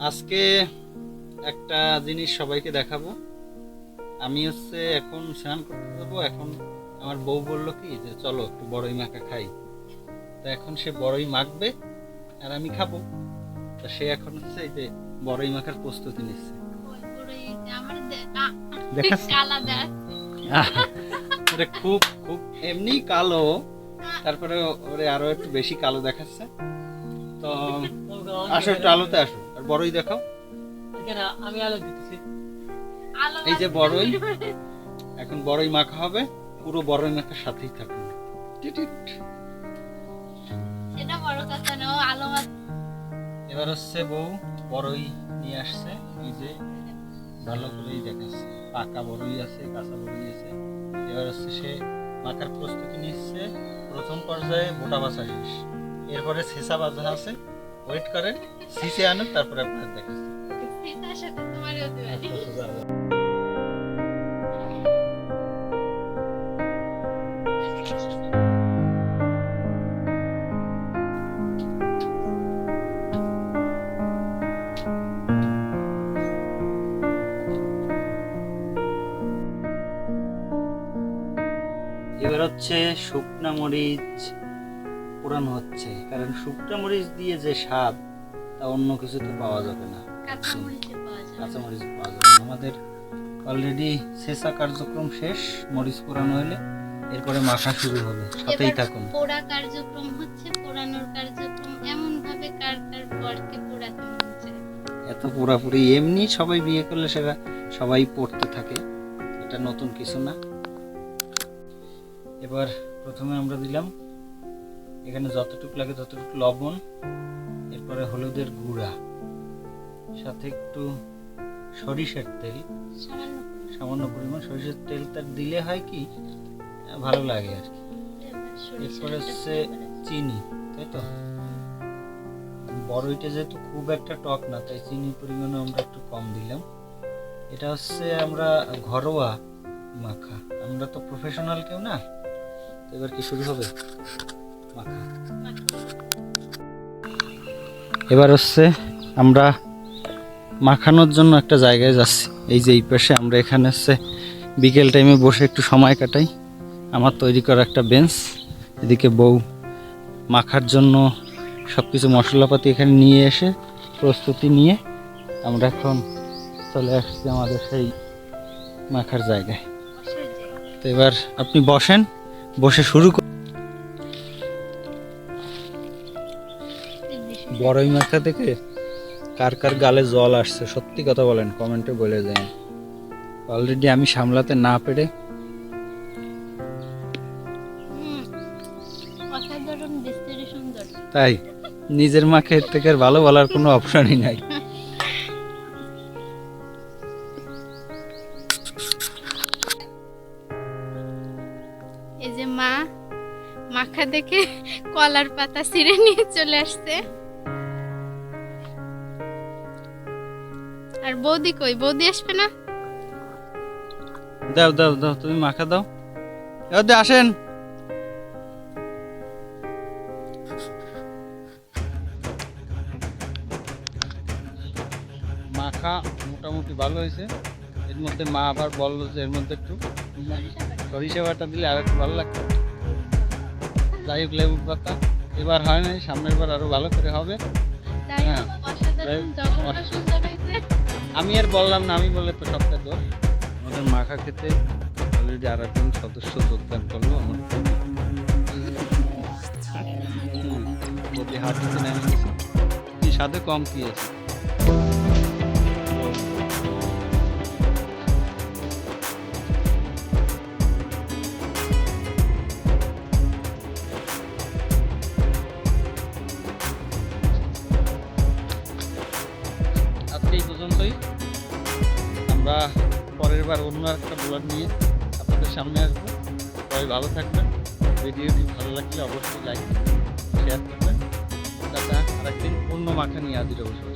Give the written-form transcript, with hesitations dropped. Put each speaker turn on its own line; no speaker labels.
আজকে একটা জিনিস সবাইকে দেখাবো। আমি এখন স্নান করতে যাবো। এখন আমার বউ বললো কি যে চলো একটু বড়ই মাখা খাই। তো এখন সে বড়ই মাখবে আর আমি খাবো। তো সে এখন এই যে বড়ই মাখার প্রস্তুতি নিচ্ছে। এটা খুব খুব এমনি কালো, তারপরে ওরে আরো একটু বেশি কালো দেখাচ্ছে। তো আসো একটু আলোতে আসো আর বড়ই দেখাও।
আমি আলো দিতেছি।
এই যে বড়ই, এখন বড়ই মাখা হবে। পুরো বড়ই মাখার সাথেই থাকুন। এবার বউ বড়ই নিয়ে আসছে। এই যে ভালো করেই দেখাচ্ছে, পাকা বড়ই আছে, কাঁচা বড়ই আছে। এবার সে মাখার প্রস্তুতি নিচ্ছে। প্রথম পর্যায়ে বোটা বাছা শেষ, এরপরে ছেঁচা বাছা আছে। ওয়েট করেন, ছিঁচে আনুন, তারপরে আপনার দেখাচ্ছে। এবার শুকনা মরিচ পোড়ানো হচ্ছে, কারণ শুকনা মরিচ দিয়ে যে স্বাদ তা অন্য কিছুতে পাওয়া যাবে না। কাঁচা মরিচ পাওয়া যাবে না। আমাদের অলরেডি ছেঁচা কার্যক্রম শেষ, মরিচ পোড়ানো হলে এরপরে মাখা শুরু হবে। সাথেই থাকুন।
পোড়া কার্যক্রম হচ্ছে, পোড়ানোর কার্যক্রম এমন ভাবে কার বরকে পোড়াতে মন চায়।
এত পোড়াপুরি এমনি সবাই বিয়ে করলে সেটা সবাই পড়তে থাকে, এটা নতুন কিছু না। এবার প্রথমে আমরা দিলাম এখানে যতটুকু লাগে ততটুকু লবণ, এরপরে হলুদের গুঁড়া, সাথে একটু সরিষার তেল, সামান্য পরিমাণ সরিষার তেল তার দিলে হয় কি ভালো লাগে আর কি। এরপরে চিনি, তাই তো। বড়ইটা যেহেতু খুব একটা টক না, তাই চিনির পরিমাণও আমরা একটু কম দিলাম। এটা আমরা ঘরোয়া মাখা, আমরা তো প্রফেশনাল কেউ না। এবার কি শুরু হবে মাখা। এবার আমরা মাখানোর জন্য একটা জায়গায় যাচ্ছি। এই যে এই পাশে আমরা এখানে বিকেল টাইমে বসে একটু সময় কাটাই। আমার তৈরি করা একটা বেঞ্চ, এদিকে বউ মাখার জন্য সব কিছু মশলাপাতি এখানে নিয়ে এসে প্রস্তুতি নিয়ে আমরা এখন চলে আসছি আমাদের সেই মাখার জায়গায়। তো এবার আপনি বসেন, বসে শুরু করুন। বড়ই মাখা থেকে কার কার গালে জল আসছে সত্যি কথা বলেন, কমেন্টে বলে যান। অলরেডি আমি সামলাতে না পেরে তাই নিজের মাকে এর থেকে আর ভালো বলার কোনো অপশনই নাই।
এই যে মা মাখা দেখে কলার পাতা ছিঁড়ে নিয়ে চলে আসছে। আর বৌদি কই? বৌদি আসবে না?
দাও দাও দাও, তুমি মাখা দাও। আসেন। মাখা মোটামুটি ভালো হয়েছে। এর মধ্যে মা আবার বললো যে এর মধ্যে একটু সরিষা বাটা দিলে আর একটু ভালো লাগতো। যাই হোক, লেবু পাতা এবার হয় নাই, সামনের বার আরো ভালো করে হবে। হ্যাঁ, আমি আর বললাম না, আমি বললে তো সবটা দোষ। আমাদের মাখা খেতে অলরেডি আর একজন সদস্য যোগদান করলো। আমার হাত দিতে নেমে গেছে। কি স্বাদে কম কি আছে? এই পর্যন্তই। আমরা পরের বার অন্য একটা ব্লগ নিয়ে আপনাদের সামনে আসবো। সবাই ভালো থাকবেন। ভিডিওটি ভালো লাগলে অবশ্যই লাইক শেয়ার করবেন। আরেকদিন অন্য মাখা নিয়ে হাজির অবশ্যই।